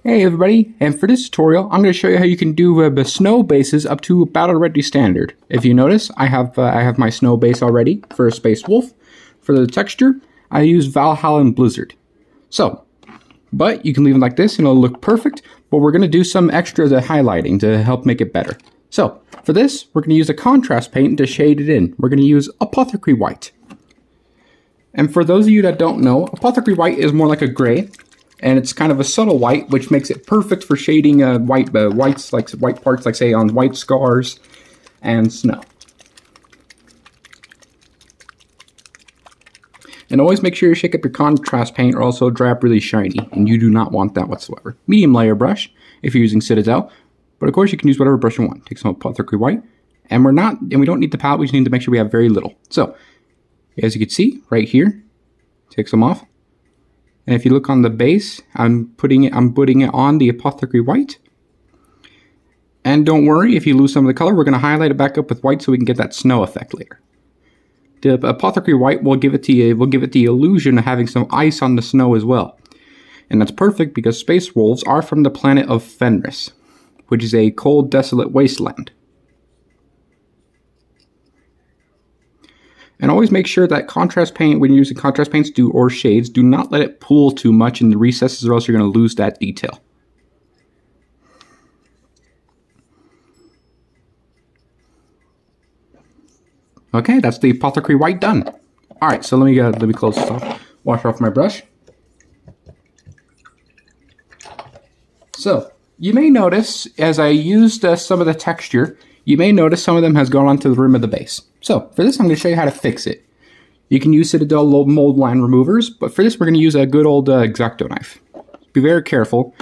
Hey everybody, and for this tutorial I'm going to show you how you can do the snow bases up to Battle Ready standard. If you notice, I have my snow base already for Space Wolf. For the texture, I use Valhalla Blizzard. But you can leave it like this and it'll look perfect, but we're going to do some extra highlighting to help make it better. So, for this, we're going to use a contrast paint to shade it in. We're going to use Apothecary White. And for those of you that don't know, Apothecary White is more like a gray. And it's kind of a subtle white, which makes it perfect for shading whites, like white parts, like say on white scars and snow. And always make sure you shake up your contrast paint or else it'll dry up really shiny, and you do not want that whatsoever. Medium layer brush if you're using Citadel, but of course you can use whatever brush you want. Take some Apothecary White, and we don't need the palette. We just need to make sure we have very little. So, as you can see right here, take some off. And if you look on the base, I'm putting it on the Apothecary White. And don't worry, if you lose some of the color, we're going to highlight it back up with white so we can get that snow effect later. The Apothecary White will give it the illusion of having some ice on the snow as well. And that's perfect because Space Wolves are from the planet of Fenris, which is a cold, desolate wasteland. And always make sure that contrast paint, when you're using contrast paints or shades, do not let it pool too much in the recesses or else you're going to lose that detail. Okay, that's the Apothecary White done. Alright, so let me close this off. Wash off my brush. So, you may notice, as I used some of the texture, you may notice some of them has gone onto the rim of the base. So, for this I'm going to show you how to fix it. You can use Citadel mold line removers, but for this we're going to use a good old X-Acto knife. Be very careful.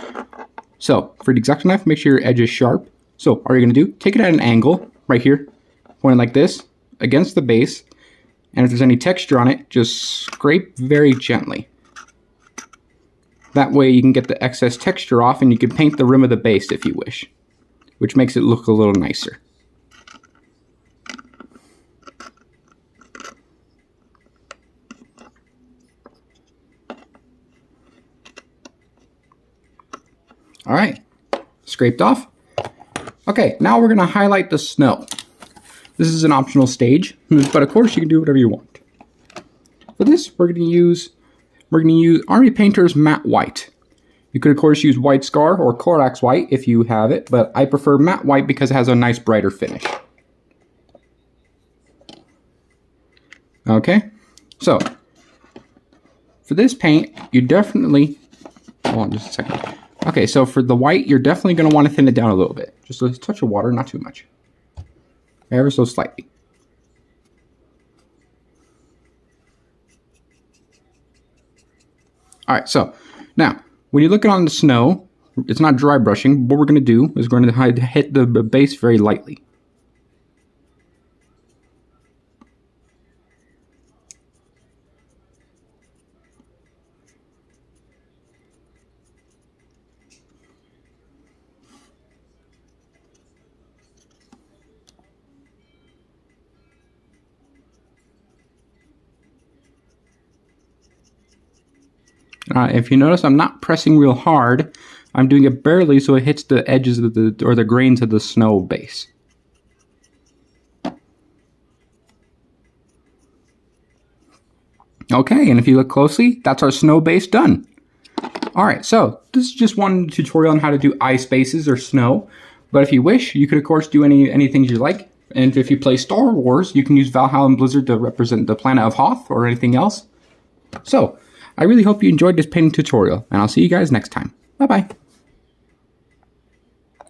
So, for the X-Acto knife, make sure your edge is sharp. So, all you're going to do, take it at an angle, right here, pointing like this, against the base, and if there's any texture on it, just scrape very gently. That way you can get the excess texture off and you can paint the rim of the base if you wish, which makes it look a little nicer. Alright, scraped off. Okay, now we're going to highlight the snow. This is an optional stage, but of course you can do whatever you want. For this, we're going to use Army Painter's Matte White. You could of course use White Scar or Corax White if you have it, but I prefer Matte White because it has a nice brighter finish. Okay, so for this paint, you definitely, hold on just a second. Okay, so for the white, you're definitely going to want to thin it down a little bit. Just a touch of water, not too much. Ever so slightly. Alright, so now, when you're looking on the snow, it's not dry brushing. What we're going to do is we're going to hit the base very lightly. If you notice, I'm not pressing real hard. I'm doing it barely so it hits the edges of the grains of the snow base. Okay, and if you look closely, that's our snow base done. Alright, so this is just one tutorial on how to do ice bases or snow. But if you wish, you could of course do any things you like. And if you play Star Wars, you can use Valhalla Blizzard to represent the planet of Hoth or anything else. So, I really hope you enjoyed this painting tutorial, and I'll see you guys next time. Bye-bye.